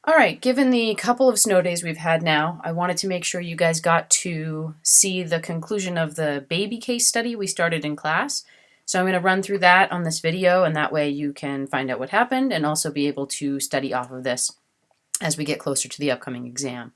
All right, given the couple of snow days we've had now, I wanted to make sure you guys got to see the conclusion of the baby case study we started in class. So I'm going to run through that on this video, and that way you can find out what happened and also be able to study off of this as we get closer to the upcoming exam.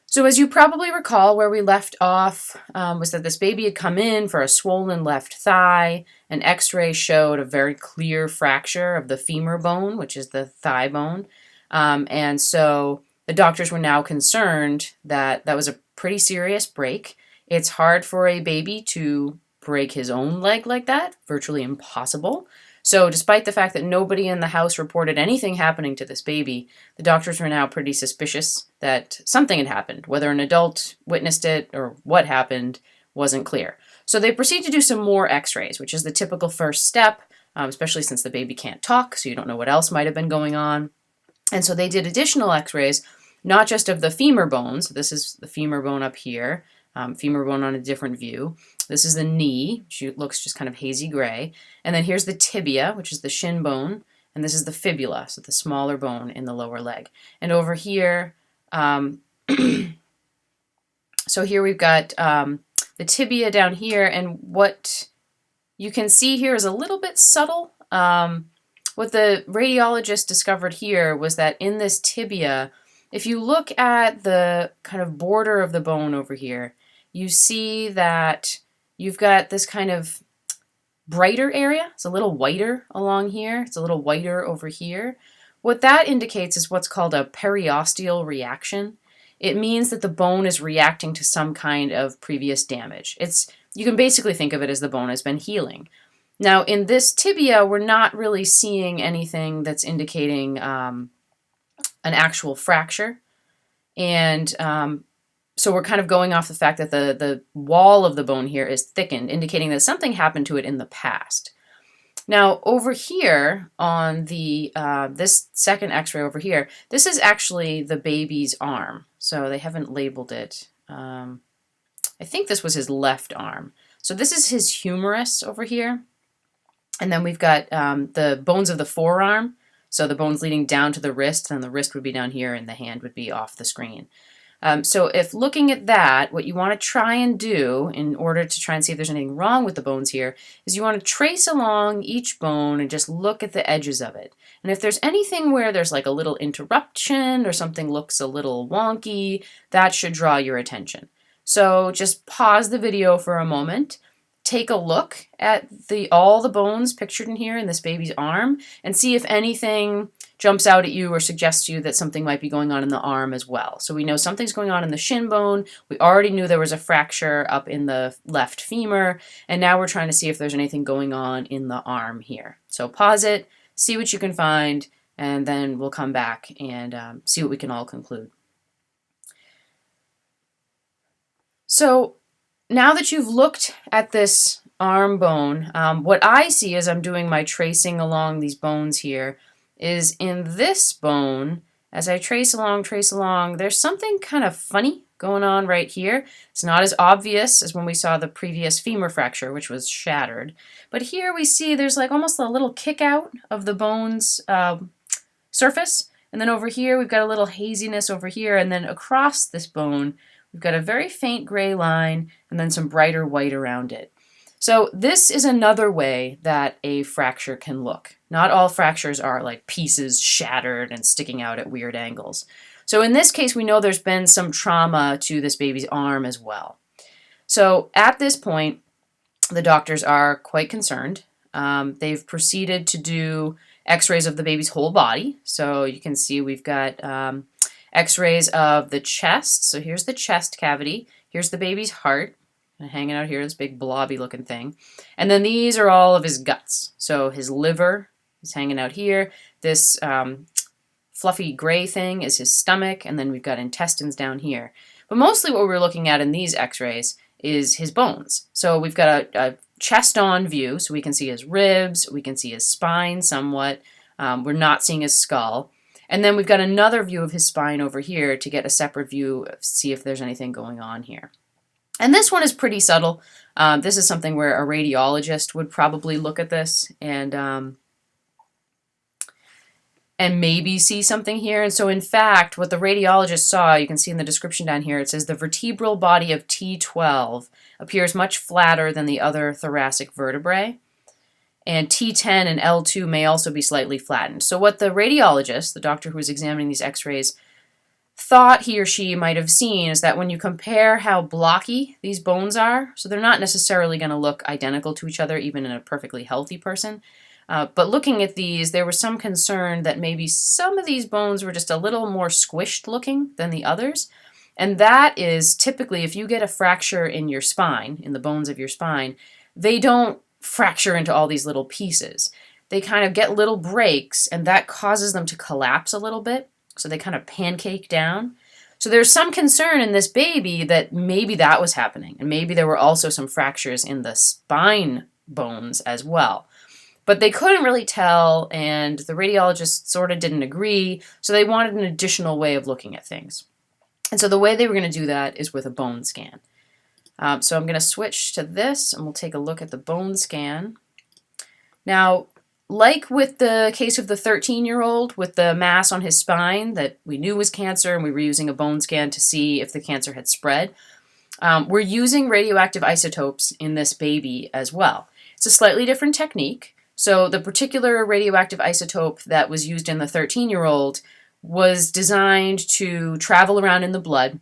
So as you probably recall, where we left off was that this baby had come in for a swollen left thigh. An x-ray showed a very clear fracture of the femur bone, which is the thigh bone. And so the doctors were now concerned that that was a pretty serious break. It's hard for a baby to break his own leg like that, virtually impossible. So despite the fact that nobody in the house reported anything happening to this baby, the doctors were now pretty suspicious that something had happened. Whether an adult witnessed it or what happened wasn't clear. So they proceed to do some more x-rays, which is the typical first step, especially since the baby can't talk, so you don't know what else might have been going on. And so they did additional x-rays, not just of the femur bones. This is the femur bone up here, femur bone on a different view. This is the knee, which looks just kind of hazy gray. And then here's the tibia, which is the shin bone. And this is the fibula, so the smaller bone in the lower leg. And over here, so here we've got the tibia down here. And what you can see here is a little bit subtle. What the radiologist discovered here was that in this tibia, if you look at the kind of border of the bone over here, you see that you've got this kind of brighter area. It's a little whiter along here. It's a little whiter over here. What that indicates is what's called a periosteal reaction. It means that the bone is reacting to some kind of previous damage. You can basically think of it as the bone has been healing. Now, in this tibia, we're not really seeing anything that's indicating an actual fracture. And so we're kind of going off the fact that the wall of the bone here is thickened, indicating that something happened to it in the past. Now, over here on the this second x-ray over here, this is actually the baby's arm. So they haven't labeled it. I think this was his left arm. So this is his humerus over here. And then we've got the bones of the forearm, so the bones leading down to the wrist, and the wrist would be down here, and the hand would be off the screen. So if looking at that, what you want to try and do in order to try and see if there's anything wrong with the bones here is you want to trace along each bone and just look at the edges of it. And if there's anything where there's like a little interruption or something looks a little wonky, that should draw your attention. So just pause the video for a moment. Take a look at all the bones pictured in here in this baby's arm and see if anything jumps out at you or suggests to you that something might be going on in the arm as well. So we know something's going on in the shin bone. We already knew there was a fracture up in the left femur, and now we're trying to see if there's anything going on in the arm here. So pause it, see what you can find, and then we'll come back and see what we can all conclude. So now that you've looked at this arm bone, what I see as I'm doing my tracing along these bones here is in this bone, as I trace along, there's something kind of funny going on right here. It's not as obvious as when we saw the previous femur fracture, which was shattered. But here we see there's like almost a little kick out of the bone's surface. And then over here, we've got a little haziness over here. And then across this bone, we've got a very faint gray line and then some brighter white around it. So this is another way that a fracture can look. Not all fractures are like pieces shattered and sticking out at weird angles. So in this case, we know there's been some trauma to this baby's arm as well. So at this point, the doctors are quite concerned. They've proceeded to do x-rays of the baby's whole body. So you can see we've got x-rays of the chest. So here's the chest cavity. Here's the baby's heart. Hanging out here, this big blobby looking thing. And then these are all of his guts. So his liver is hanging out here. This fluffy gray thing is his stomach. And then we've got intestines down here. But mostly what we're looking at in these x-rays is his bones. So we've got a chest-on view. So we can see his ribs. We can see his spine somewhat. We're not seeing his skull. And then we've got another view of his spine over here to get a separate view, see if there's anything going on here. And this one is pretty subtle. This is something where a radiologist would probably look at this and and maybe see something here. And so in fact, what the radiologist saw, you can see in the description down here, it says the vertebral body of T12 appears much flatter than the other thoracic vertebrae. And T10 and L2 may also be slightly flattened. So what the radiologist, the doctor who was examining these x-rays, thought he or she might have seen is that when you compare how blocky these bones are, so they're not necessarily going to look identical to each other even in a perfectly healthy person, but looking at these, there was some concern that maybe some of these bones were just a little more squished looking than the others. And that is typically, if you get a fracture in your spine, in the bones of your spine, they don't fracture into all these little pieces. They kind of get little breaks, and that causes them to collapse a little bit. So they kind of pancake down. So there's some concern in this baby that maybe that was happening, and maybe there were also some fractures in the spine bones as well. But they couldn't really tell, and the radiologist sort of didn't agree, so they wanted an additional way of looking at things. And so the way they were going to do that is with a bone scan. So I'm going to switch to this, and we'll take a look at the bone scan. Now, like with the case of the 13-year-old with the mass on his spine that we knew was cancer, and we were using a bone scan to see if the cancer had spread, we're using radioactive isotopes in this baby as well. It's a slightly different technique. So the particular radioactive isotope that was used in the 13-year-old was designed to travel around in the blood.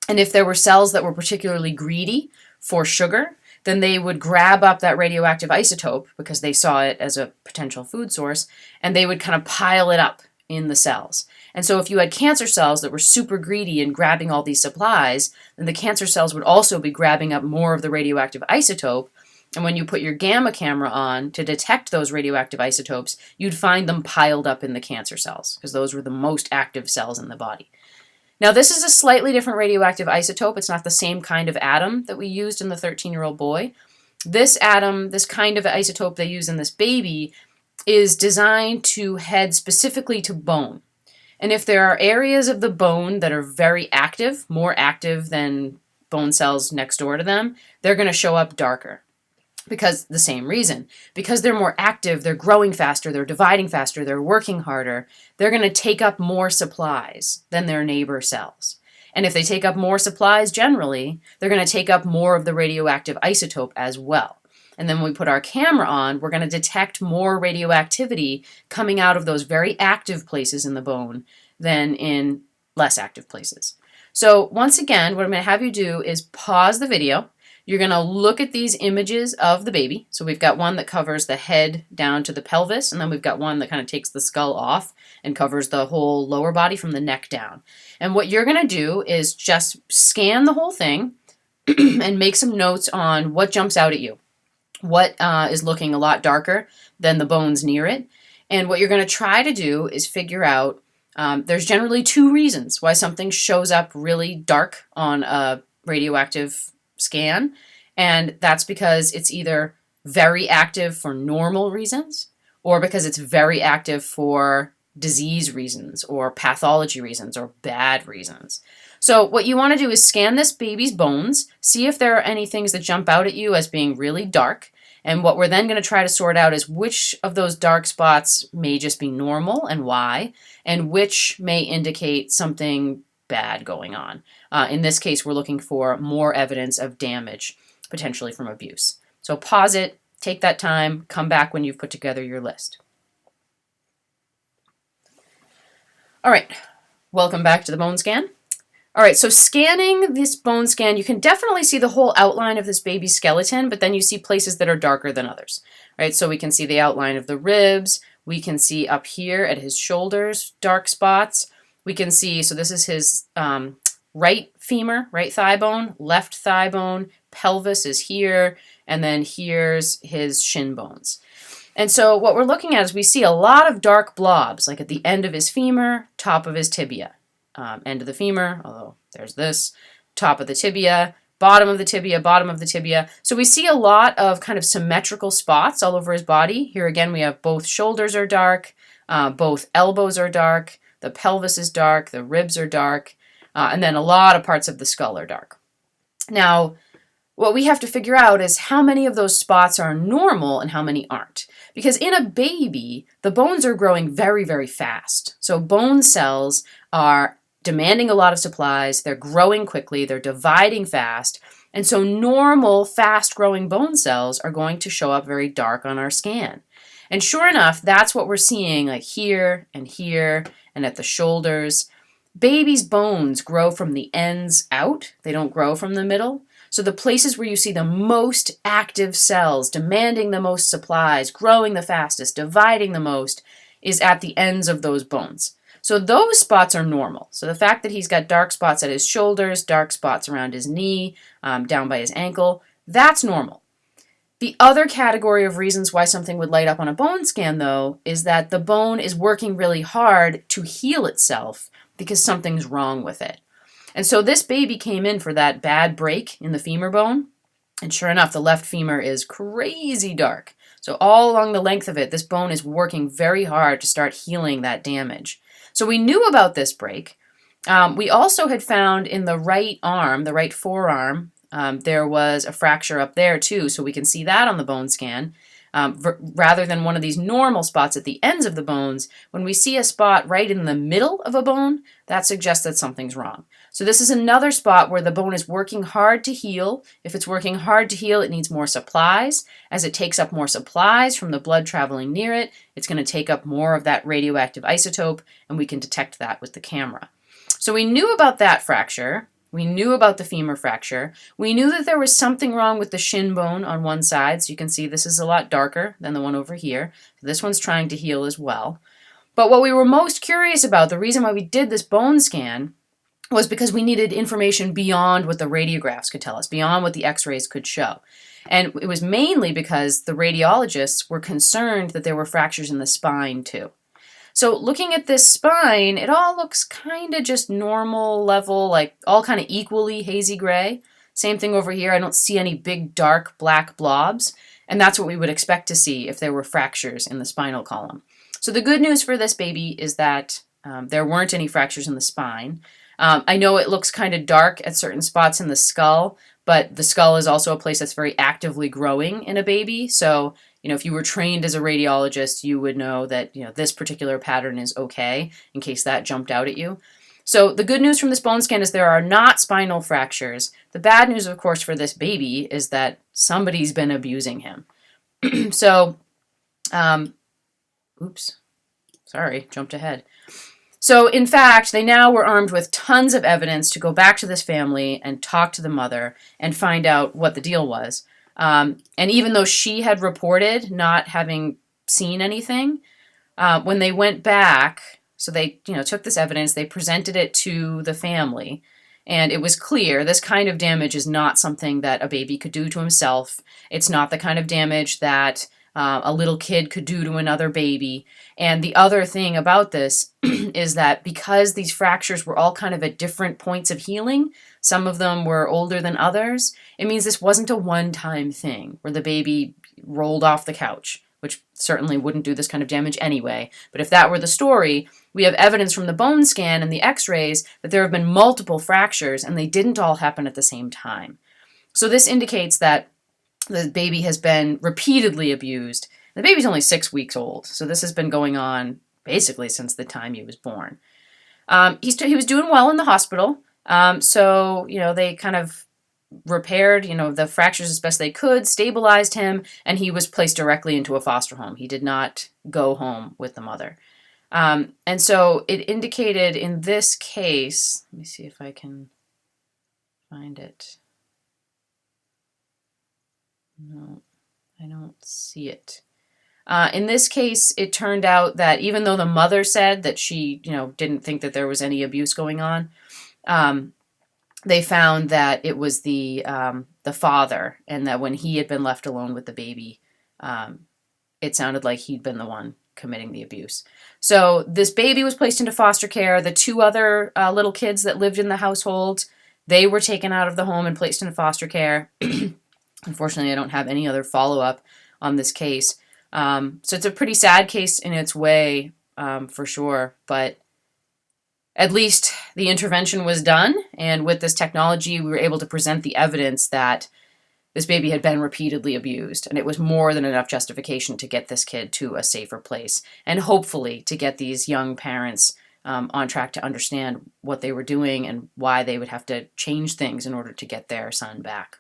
And if there were cells that were particularly greedy for sugar, then they would grab up that radioactive isotope because they saw it as a potential food source, and they would kind of pile it up in the cells. And so if you had cancer cells that were super greedy and grabbing all these supplies, then the cancer cells would also be grabbing up more of the radioactive isotope. And when you put your gamma camera on to detect those radioactive isotopes, you'd find them piled up in the cancer cells because those were the most active cells in the body. Now, this is a slightly different radioactive isotope. It's not the same kind of atom that we used in the 13-year-old boy. This atom, this kind of isotope they use in this baby, is designed to head specifically to bone. And if there are areas of the bone that are very active, more active than bone cells next door to them, they're going to show up darker. Because the same reason. Because they're more active, they're growing faster, they're dividing faster, they're working harder, they're going to take up more supplies than their neighbor cells. And if they take up more supplies generally, they're going to take up more of the radioactive isotope as well. And then when we put our camera on, we're going to detect more radioactivity coming out of those very active places in the bone than in less active places. So once again, what I'm going to have you do is pause the video. You're going to look at these images of the baby. So we've got one that covers the head down to the pelvis, and then we've got one that kind of takes the skull off and covers the whole lower body from the neck down. And what you're going to do is just scan the whole thing and make some notes on what jumps out at you, what is looking a lot darker than the bones near it. And what you're going to try to do is figure out, there's generally two reasons why something shows up really dark on a radioactive scan, and that's because it's either very active for normal reasons or because it's very active for disease reasons or pathology reasons or bad reasons. So what you want to do is scan this baby's bones, see if there are any things that jump out at you as being really dark, and what we're then going to try to sort out is which of those dark spots may just be normal and why, and which may indicate something bad going on. In this case, we're looking for more evidence of damage, potentially from abuse. So pause it, take that time, come back when you've put together your list. All right, welcome back to the bone scan. All right, so scanning this bone scan, you can definitely see the whole outline of this baby's skeleton, but then you see places that are darker than others. Right, so we can see the outline of the ribs, we can see up here at his shoulders, dark spots. We can see, so this is his right femur, right thigh bone, left thigh bone, pelvis is here, and then here's his shin bones. And so what we're looking at is we see a lot of dark blobs, like at the end of his femur, top of his tibia. End of the femur, although there's this, top of the tibia, bottom of the tibia, bottom of the tibia. So we see a lot of kind of symmetrical spots all over his body. Here again, we have both shoulders are dark, both elbows are dark, the pelvis is dark, the ribs are dark, and then a lot of parts of the skull are dark. Now, what we have to figure out is how many of those spots are normal and how many aren't. Because in a baby, the bones are growing very, very fast. So bone cells are demanding a lot of supplies, they're growing quickly, they're dividing fast, and so normal, fast-growing bone cells are going to show up very dark on our scan. And sure enough, that's what we're seeing like here and at the shoulders. Babies' bones grow from the ends out. They don't grow from the middle. So the places where you see the most active cells, demanding the most supplies, growing the fastest, dividing the most, is at the ends of those bones. So those spots are normal. So the fact that he's got dark spots at his shoulders, dark spots around his knee, down by his ankle, that's normal. The other category of reasons why something would light up on a bone scan, though, is that the bone is working really hard to heal itself because something's wrong with it. And so this baby came in for that bad break in the femur bone, and sure enough, the left femur is crazy dark. So all along the length of it, this bone is working very hard to start healing that damage. So we knew about this break. We also had found in the right arm, the right forearm, there was a fracture up there too, so we can see that on the bone scan. Rather than one of these normal spots at the ends of the bones, when we see a spot right in the middle of a bone, that suggests that something's wrong. So this is another spot where the bone is working hard to heal. If it's working hard to heal, it needs more supplies. As it takes up more supplies from the blood traveling near it, it's going to take up more of that radioactive isotope, and we can detect that with the camera. So we knew about that fracture. We knew about the femur fracture. We knew that there was something wrong with the shin bone on one side. So you can see this is a lot darker than the one over here. So this one's trying to heal as well. But what we were most curious about, the reason why we did this bone scan, was because we needed information beyond what the radiographs could tell us, beyond what the x-rays could show. And it was mainly because the radiologists were concerned that there were fractures in the spine too. So looking at this spine, it all looks kind of just normal level, like all kind of equally hazy gray. Same thing over here. I don't see any big dark black blobs. And that's what we would expect to see if there were fractures in the spinal column. So the good news for this baby is that there weren't any fractures in the spine. I know it looks kind of dark at certain spots in the skull, but the skull is also a place that's very actively growing in a baby. So if you were trained as a radiologist, you would know that, this particular pattern is okay in case that jumped out at you. So the good news from this bone scan is there are not spinal fractures. The bad news, of course, for this baby is that somebody's been abusing him. So, oops, sorry, jumped ahead. So in fact, they now were armed with tons of evidence to go back to this family and talk to the mother and find out what the deal was. And even though she had reported not having seen anything, when they went back, so they took this evidence, they presented it to the family, and it was clear this kind of damage is not something that a baby could do to himself. It's not the kind of damage that a little kid could do to another baby. And the other thing about this is that because these fractures were all kind of at different points of healing, some of them were older than others, it means this wasn't a one-time thing where the baby rolled off the couch, which certainly wouldn't do this kind of damage anyway. But if that were the story, we have evidence from the bone scan and the x-rays that there have been multiple fractures and they didn't all happen at the same time. So this indicates that the baby has been repeatedly abused. The baby's only 6 weeks old, so this has been going on basically since the time he was born. He was doing well in the hospital, so they kind of repaired the fractures as best they could, stabilized him, and he was placed directly into a foster home. He did not go home with the mother. And so it indicated in this case, let me see if I can find it. No, I don't see it. In this case, it turned out that even though the mother said that she, didn't think that there was any abuse going on, they found that it was the father, and that when he had been left alone with the baby, it sounded like he'd been the one committing the abuse. So this baby was placed into foster care. The 2 other little kids that lived in the household, they were taken out of the home and placed into foster care. Unfortunately, I don't have any other follow-up on this case. So it's a pretty sad case in its way, for sure, but at least the intervention was done, and with this technology, we were able to present the evidence that this baby had been repeatedly abused, and it was more than enough justification to get this kid to a safer place, and hopefully to get these young parents on track to understand what they were doing and why they would have to change things in order to get their son back.